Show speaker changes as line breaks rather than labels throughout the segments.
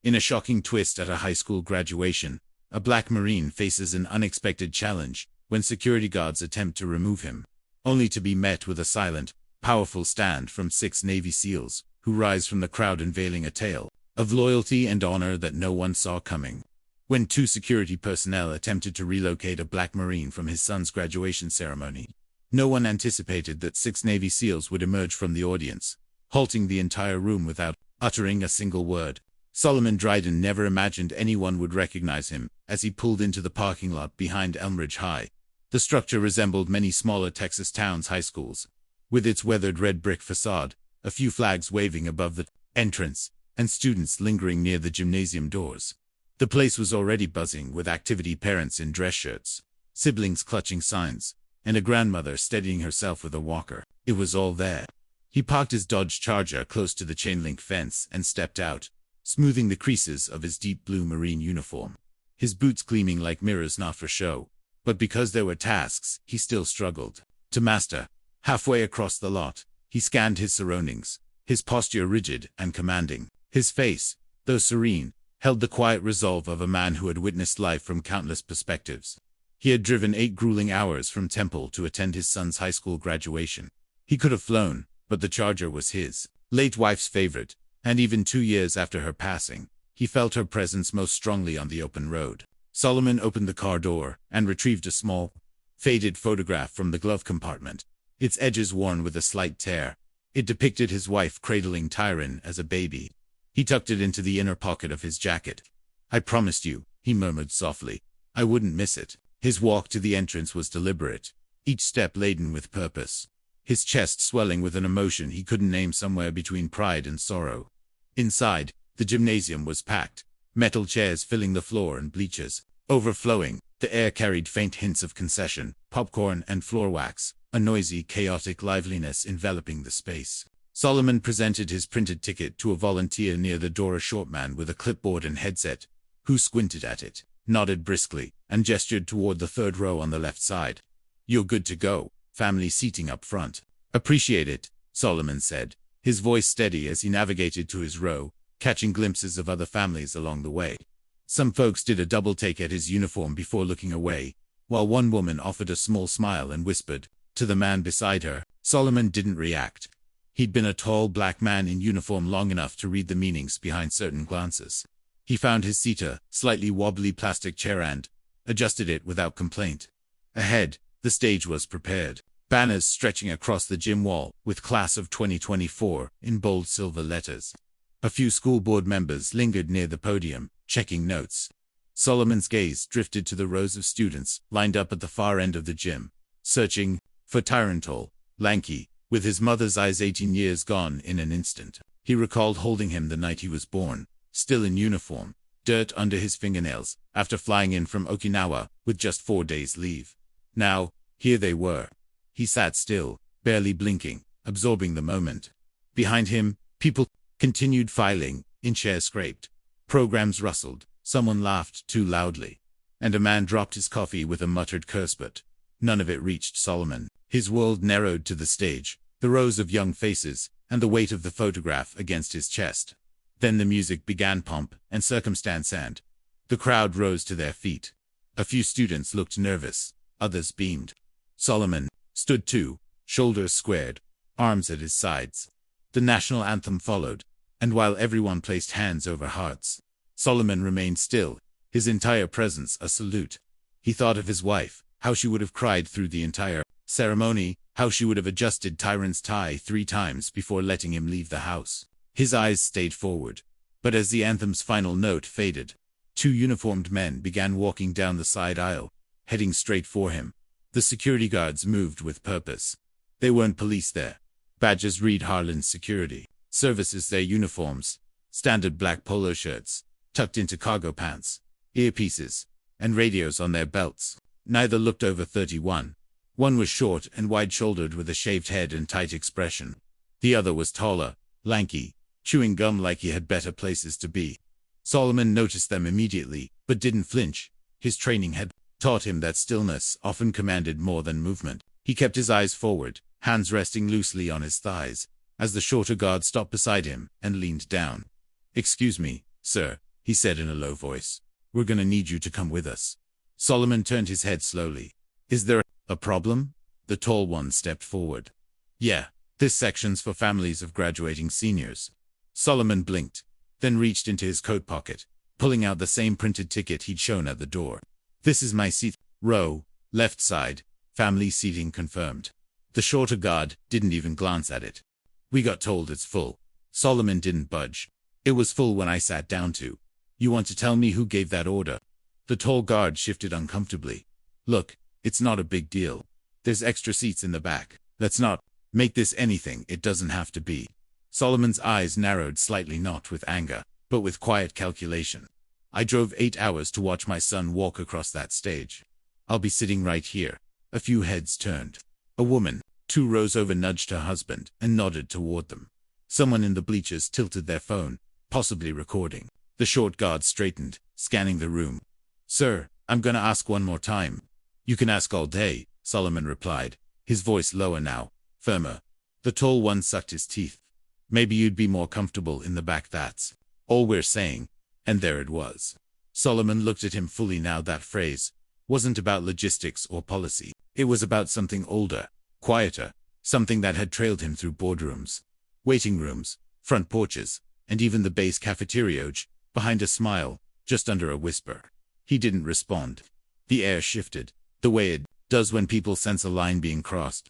In a shocking twist at a high school graduation, a black Marine faces an unexpected challenge when security guards attempt to remove him, only to be met with a silent, powerful stand from 6 Navy SEALs, who rise from the crowd unveiling a tale of loyalty and honor that no one saw coming. When 2 security personnel attempted to relocate a black Marine from his son's graduation ceremony, no one anticipated that 6 Navy SEALs would emerge from the audience, halting the entire room without uttering a single word. Solomon Dryden never imagined anyone would recognize him as he pulled into the parking lot behind Elmridge High. The structure resembled many smaller Texas towns' high schools, with its weathered red brick facade, a few flags waving above the entrance, and students lingering near the gymnasium doors. The place was already buzzing with activity, parents in dress shirts, siblings clutching signs, and a grandmother steadying herself with a walker. It was all there. He parked his Dodge Charger close to the chain-link fence and stepped out, smoothing the creases of his deep blue Marine uniform. His boots gleaming like mirrors, not for show, but because there were tasks he still struggled to master. Halfway across the lot, he scanned his surroundings, his posture rigid and commanding. His face, though serene, held the quiet resolve of a man who had witnessed life from countless perspectives. He had driven 8 grueling hours from Temple to attend his son's high school graduation. He could have flown, but the Charger was his late wife's favorite, and even 2 years after her passing, he felt her presence most strongly on the open road. Solomon opened the car door and retrieved a small, faded photograph from the glove compartment, its edges worn with a slight tear. It depicted his wife cradling Tyron as a baby. He tucked it into the inner pocket of his jacket. "I promised you," he murmured softly, "I wouldn't miss it." His walk to the entrance was deliberate, each step laden with purpose, his chest swelling with an emotion he couldn't name, somewhere between pride and sorrow. Inside, the gymnasium was packed, metal chairs filling the floor and bleachers overflowing. The air carried faint hints of concession, popcorn, and floor wax, a noisy, chaotic liveliness enveloping the space. Solomon presented his printed ticket to a volunteer near the door, a short man with a clipboard and headset, who squinted at it, nodded briskly, and gestured toward the 3rd row on the left side. "You're good to go. Family seating up front." "Appreciate it," Solomon said, his voice steady as he navigated to his row, catching glimpses of other families along the way. Some folks did a double take at his uniform before looking away, while one woman offered a small smile and whispered to the man beside her. Solomon didn't react. He'd been a tall black man in uniform long enough to read the meanings behind certain glances. He found his seat, a slightly wobbly plastic chair, and adjusted it without complaint. Ahead, the stage was prepared. Banners stretching across the gym wall, with Class of 2024 in bold silver letters. A few school board members lingered near the podium, checking notes. Solomon's gaze drifted to the rows of students lined up at the far end of the gym, searching for Tyron, tall, lanky, with his mother's eyes 18 years gone in an instant. He recalled holding him the night he was born, still in uniform, dirt under his fingernails, after flying in from Okinawa with just 4 days leave. Now, here they were. He sat still, barely blinking, absorbing the moment. Behind him, people continued filing, in chairs scraped. Programs rustled, someone laughed too loudly, and a man dropped his coffee with a muttered curse, but none of it reached Solomon. His world narrowed to the stage, the rows of young faces, and the weight of the photograph against his chest. Then the music began, pomp and circumstance, and the crowd rose to their feet. A few students looked nervous, others beamed. Solomon stood too, shoulders squared, arms at his sides. The national anthem followed, and while everyone placed hands over hearts, Solomon remained still, his entire presence a salute. He thought of his wife, how she would have cried through the entire ceremony, how she would have adjusted Tyron's tie 3 times before letting him leave the house. His eyes stayed forward, but as the anthem's final note faded, 2 uniformed men began walking down the side aisle, heading straight for him. The security guards moved with purpose. They weren't police there. Badges read Harlan Security Services, their uniforms, standard black polo shirts, tucked into cargo pants, earpieces, and radios on their belts. Neither looked over 31. One was short and wide-shouldered with a shaved head and tight expression. The other was taller, lanky, chewing gum like he had better places to be. Solomon noticed them immediately, but didn't flinch. His training had taught him that stillness often commanded more than movement. He kept his eyes forward, hands resting loosely on his thighs, as the shorter guard stopped beside him and leaned down. "Excuse me, sir," he said in a low voice. We're gonna need you to come with us. Solomon turned his head slowly. Is there a problem? The tall one stepped forward. Yeah, this section's for families of graduating seniors. Solomon blinked, then reached into his coat pocket, pulling out the same printed ticket he'd shown at the door. This is my seat, row, left side, family seating confirmed. The shorter guard didn't even glance at it. We got told it's full. Solomon didn't budge. It was full when I sat down too. You want to tell me who gave that order? The tall guard shifted uncomfortably. Look, it's not a big deal. There's extra seats in the back. Let's not make this anything it doesn't have to be. Solomon's eyes narrowed slightly, not with anger, but with quiet calculation. I drove 8 hours to watch my son walk across that stage. I'll be sitting right here. A few heads turned. A woman, 2 rows over, nudged her husband and nodded toward them. Someone in the bleachers tilted their phone, possibly recording. The short guard straightened, scanning the room. Sir, I'm gonna ask one more time. You can ask all day, Solomon replied, his voice lower now, firmer. The tall one sucked his teeth. Maybe you'd be more comfortable in the back, that's all we're saying. And there it was. Solomon looked at him fully now. That phrase wasn't about logistics or policy. It was about something older, quieter, something that had trailed him through boardrooms, waiting rooms, front porches, and even the base cafeteria, behind a smile, just under a whisper. He didn't respond. The air shifted, the way it does when people sense a line being crossed.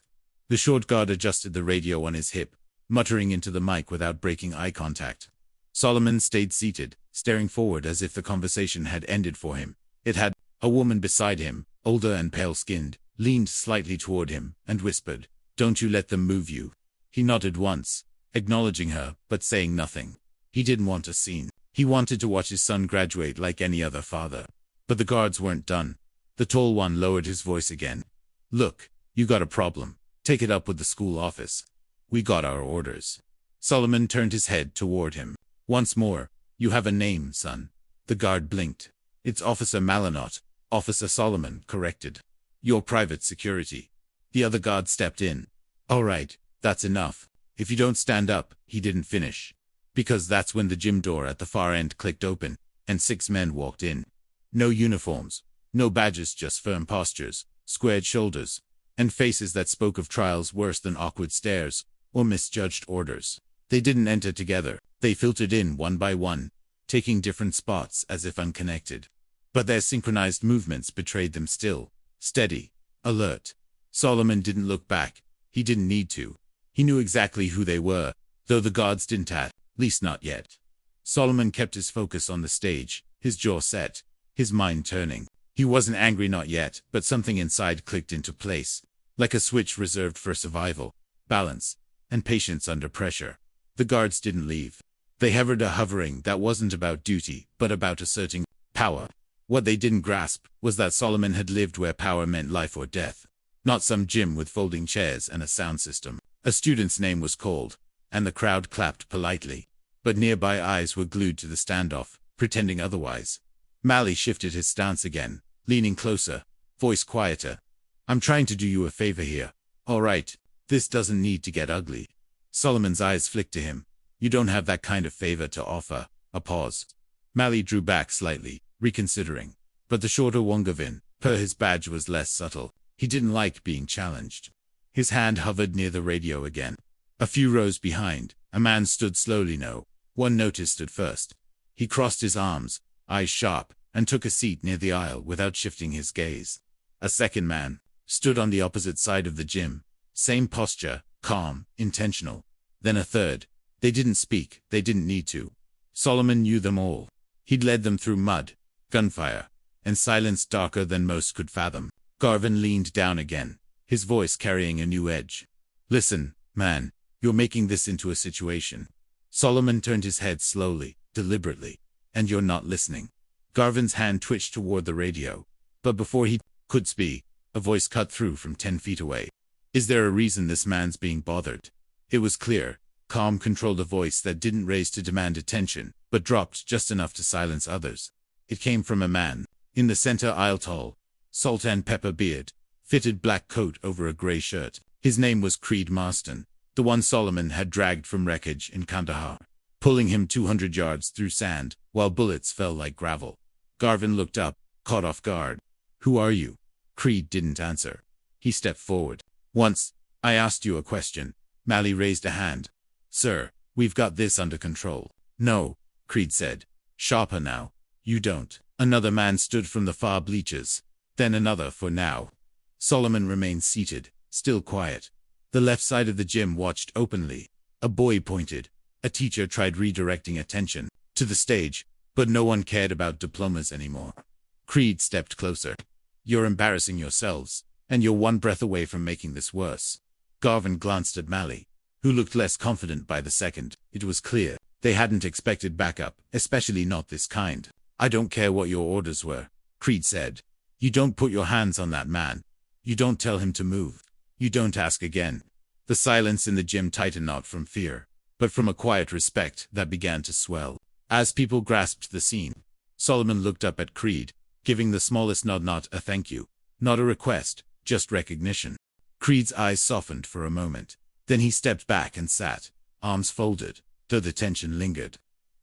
The short guard adjusted the radio on his hip, muttering into the mic without breaking eye contact. Solomon stayed seated, staring forward as if the conversation had ended for him. It had. A woman beside him, older and pale-skinned, leaned slightly toward him and whispered, "Don't you let them move you." He nodded once, acknowledging her, but saying nothing. He didn't want a scene. He wanted to watch his son graduate like any other father. But the guards weren't done. The tall one lowered his voice again. "Look, you got a problem. Take it up with the school office. We got our orders." Solomon turned his head toward him. "Once more, you have a name, son." The guard blinked. "It's Officer Malinot." Officer Solomon corrected. "Your private security." The other guard stepped in. "All right, that's enough. If you don't stand up," he didn't finish. Because that's when the gym door at the far end clicked open, and 6 men walked in. No uniforms, no badges, just firm postures, squared shoulders, and faces that spoke of trials worse than awkward stares or misjudged orders. They didn't enter together. They filtered in one by one, taking different spots as if unconnected. But their synchronized movements betrayed them still, steady, alert. Solomon didn't look back. He didn't need to. He knew exactly who they were, though the guards didn't, at least not yet. Solomon kept his focus on the stage, his jaw set, his mind turning. He wasn't angry, not yet, but something inside clicked into place, like a switch reserved for survival, balance, and patience under pressure. The guards didn't leave. They hovered, a hovering that wasn't about duty, but about asserting power. What they didn't grasp was that Solomon had lived where power meant life or death. Not some gym with folding chairs and a sound system. A student's name was called, and the crowd clapped politely. But nearby eyes were glued to the standoff, pretending otherwise. Mally shifted his stance again, leaning closer, voice quieter. "I'm trying to do you a favor here. All right, this doesn't need to get ugly." Solomon's eyes flicked to him. "You don't have that kind of favor to offer." A pause. Mally drew back slightly, reconsidering. But the shorter Wongavin, per his badge, was less subtle. He didn't like being challenged. His hand hovered near the radio again. A few rows behind, a man stood slowly. No one noticed at first. He crossed his arms, eyes sharp, and took a seat near the aisle without shifting his gaze. A second man stood on the opposite side of the gym. Same posture, calm, intentional. Then a third. They didn't speak. They didn't need to. Solomon knew them all. He'd led them through mud, gunfire, and silence darker than most could fathom. Garvin leaned down again, his voice carrying a new edge. "Listen, man, you're making this into a situation." Solomon turned his head slowly, deliberately. "And you're not listening." Garvin's hand twitched toward the radio. But before he could speak, a voice cut through from 10 feet away. "Is there a reason this man's being bothered?" It was clear, calm, controlled, a voice that didn't raise to demand attention, but dropped just enough to silence others. It came from a man, in the center aisle, tall, salt and pepper beard, fitted black coat over a gray shirt. His name was Creed Marston, the one Solomon had dragged from wreckage in Kandahar, pulling him 200 yards through sand, while bullets fell like gravel. Garvin looked up, caught off guard. "Who are you?" Creed didn't answer. He stepped forward. "Once, I asked you a question." Mally raised a hand. "Sir, we've got this under control." "No," Creed said. "Sharper now." "You don't." Another man stood from the far bleachers. Then another. For now. Solomon remained seated, still quiet. The left side of the gym watched openly. A boy pointed. A teacher tried redirecting attention to the stage, but no one cared about diplomas anymore. Creed stepped closer. "You're embarrassing yourselves, and you're one breath away from making this worse." Garvin glanced at Mally, who looked less confident by the second. It was clear they hadn't expected backup, especially not this kind. "I don't care what your orders were," Creed said. "You don't put your hands on that man. You don't tell him to move. You don't ask again." The silence in the gym tightened, not from fear, but from a quiet respect that began to swell. As people grasped the scene, Solomon looked up at Creed, giving the smallest nod, not a thank you, not a request, just recognition. Creed's eyes softened for a moment. Then he stepped back and sat, arms folded, though the tension lingered.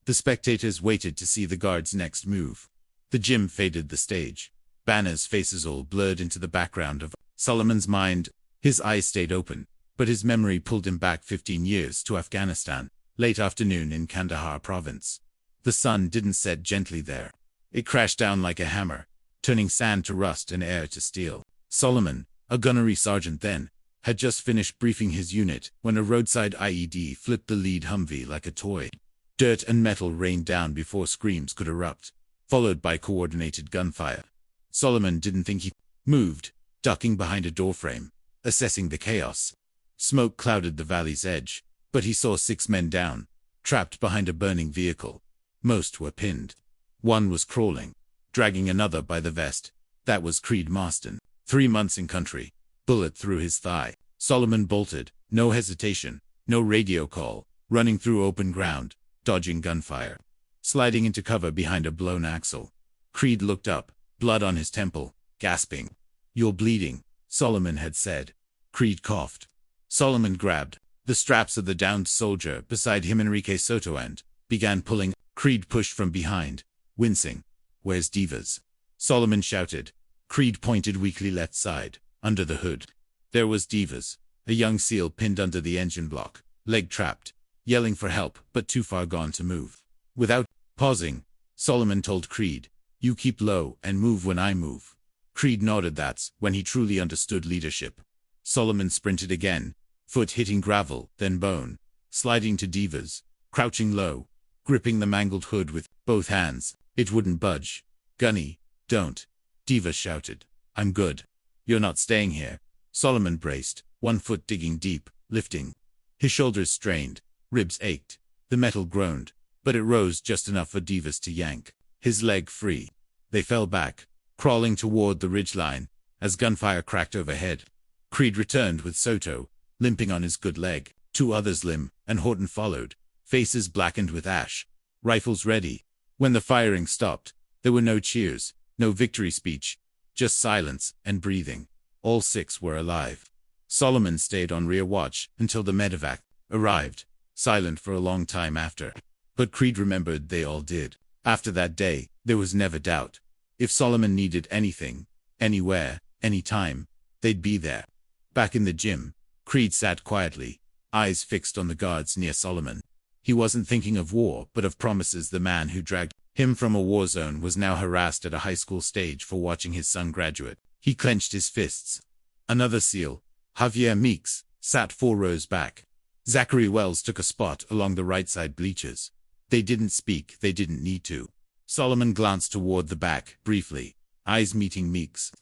The spectators waited to see the guard's next move. The gym faded the stage. Banners' faces all blurred into the background of Solomon's mind. His eyes stayed open, but his memory pulled him back 15 years to Afghanistan, late afternoon in Kandahar province. The sun didn't set gently there. It crashed down like a hammer, turning sand to rust and air to steel. Solomon, a gunnery sergeant then, had just finished briefing his unit when a roadside IED flipped the lead Humvee like a toy. Dirt and metal rained down before screams could erupt, followed by coordinated gunfire. Solomon didn't think. He moved, ducking behind a doorframe, assessing the chaos. Smoke clouded the valley's edge, but he saw 6 men down, trapped behind a burning vehicle. Most were pinned. One was crawling, dragging another by the vest. That was Creed Marston. 3 months in country. Bullet through his thigh. Solomon bolted, no hesitation, no radio call, running through open ground, dodging gunfire, sliding into cover behind a blown axle. Creed looked up, blood on his temple, gasping. "You're bleeding," Solomon had said. Creed coughed. Solomon grabbed the straps of the downed soldier beside him, Enrique Soto, and began pulling. Creed pushed from behind, wincing. "Where's Divas?" Solomon shouted. Creed pointed weakly left side, under the hood. There was Divas, a young SEAL pinned under the engine block, leg trapped, yelling for help but too far gone to move. Without pausing, Solomon told Creed, "You keep low and move when I move." Creed nodded. That's when he truly understood leadership. Solomon sprinted again, foot hitting gravel, then bone, sliding to Divas, crouching low, gripping the mangled hood with both hands. It wouldn't budge. "Gunny, don't," Diva shouted. "I'm good." "You're not staying here." Solomon braced, one foot digging deep, lifting. His shoulders strained, ribs ached. The metal groaned, but it rose just enough for Divas to yank his leg free. They fell back, crawling toward the ridgeline, as gunfire cracked overhead. Creed returned with Soto, limping on his good leg. 2 others limp, and Horton followed, faces blackened with ash, rifles ready. When the firing stopped, there were no cheers, no victory speech, just silence and breathing. All 6 were alive. Solomon stayed on rear watch until the medevac arrived, silent for a long time after. But Creed remembered they all did. After that day, there was never doubt. If Solomon needed anything, anywhere, anytime, they'd be there. Back in the gym, Creed sat quietly, eyes fixed on the guards near Solomon. He wasn't thinking of war, but of promises. The man who dragged him from a war zone was now harassed at a high school stage for watching his son graduate. He clenched his fists. Another SEAL, Javier Meeks, sat 4 rows back. Zachary Wells took a spot along the right side bleachers. They didn't speak, they didn't need to. Solomon glanced toward the back, briefly, eyes meeting Meeks.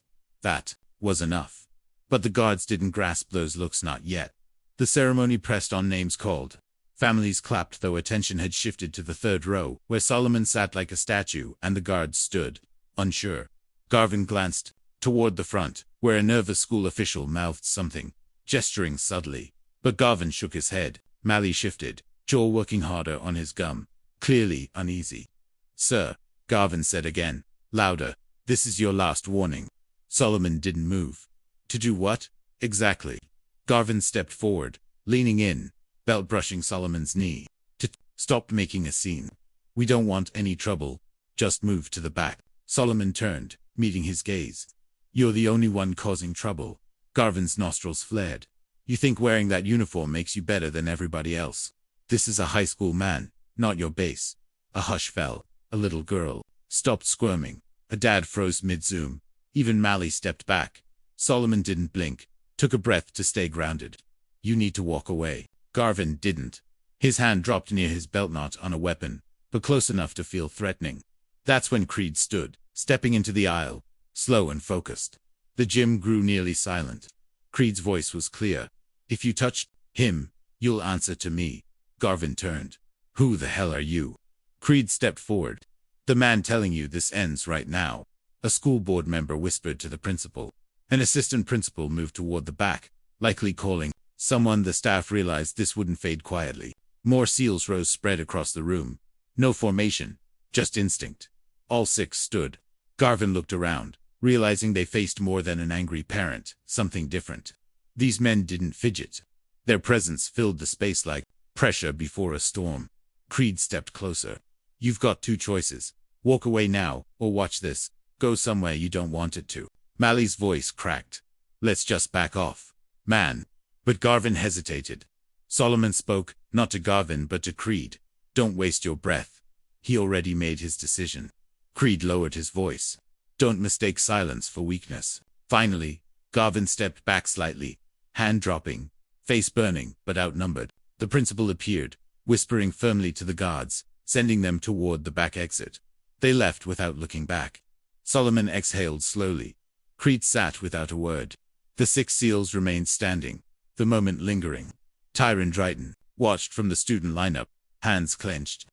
That was enough. But the guards didn't grasp those looks, not yet. The ceremony pressed on, names called. Families clapped, though attention had shifted to the 3rd row, where Solomon sat like a statue and the guards stood, unsure. Garvin glanced toward the front, where a nervous school official mouthed something, gesturing subtly. But Garvin shook his head. Mally shifted, jaw working harder on his gum, clearly uneasy. "Sir," Garvin said again, louder, "this is your last warning." Solomon didn't move. "To do what, exactly?" Garvin stepped forward, leaning in, belt brushing Solomon's knee. "To stop making a scene." We don't want any trouble. Just move to the back. Solomon turned, meeting his gaze. You're the only one causing trouble. Garvin's nostrils flared. You think wearing that uniform makes you better than everybody else? This is a high school, man, not your base. A hush fell. A little girl stopped squirming. A dad froze mid-zoom. Even Mally stepped back. Solomon didn't blink, took a breath to stay grounded. You need to walk away. Garvin didn't. His hand dropped near his belt knot on a weapon, but close enough to feel threatening. That's when Creed stood, stepping into the aisle, slow and focused. The gym grew nearly silent. Creed's voice was clear. If you touch him, you'll answer to me. Garvin turned. Who the hell are you? Creed stepped forward. The man telling you this ends right now. A school board member whispered to the principal. An assistant principal moved toward the back, likely calling someone. The staff realized this wouldn't fade quietly. More seals rows spread across the room. No formation, just instinct. All six stood. Garvin looked around, realizing they faced more than an angry parent, something different. These men didn't fidget. Their presence filled the space like pressure before a storm. Creed stepped closer. You've got two choices. Walk away now, or watch this. Go somewhere you don't want it to. Mally's voice cracked. Let's just back off, man. But Garvin hesitated. Solomon spoke, not to Garvin but to Creed. Don't waste your breath. He already made his decision. Creed lowered his voice. Don't mistake silence for weakness. Finally, Garvin stepped back slightly, hand dropping, face burning, but outnumbered. The principal appeared, whispering firmly to the guards, sending them toward the back exit. They left without looking back. Solomon exhaled slowly. Creed sat without a word. The 6 seals remained standing, the moment lingering. Tyron Drayton watched from the student lineup, hands clenched.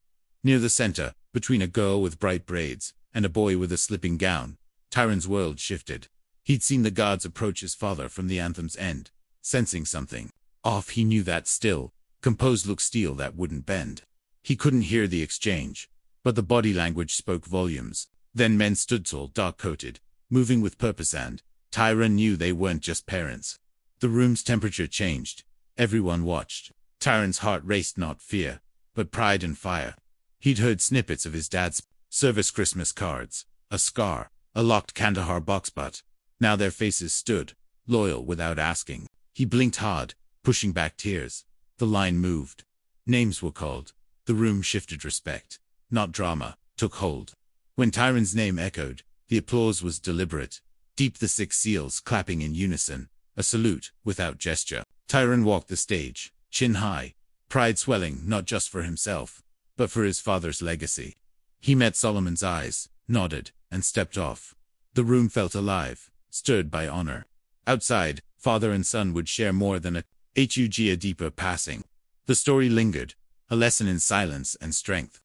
Near the center, between a girl with bright braids and a boy with a slipping gown, Tyron's world shifted. He'd seen the guards approach his father from the anthem's end, sensing something off. He knew that still, composed look, steel that wouldn't bend. He couldn't hear the exchange, but the body language spoke volumes. Then men stood tall, dark-coated, moving with purpose, and Tyron knew they weren't just parents. The room's temperature changed. Everyone watched. Tyron's heart raced, not fear, but pride and fire. He'd heard snippets of his dad's service Christmas cards, a scar, a locked Kandahar box, but now their faces stood, loyal without asking. He blinked hard, pushing back tears. The line moved. Names were called. The room shifted. Respect, not drama, took hold. When Tyron's name echoed, the applause was deliberate. Deep, the 6 seals clapping in unison, a salute without gesture. Tyron walked the stage, chin high, pride swelling not just for himself, but for his father's legacy. He met Solomon's eyes, nodded, and stepped off. The room felt alive, stirred by honor. Outside, father and son would share more than a hug, a deeper passing. The story lingered, a lesson in silence and strength.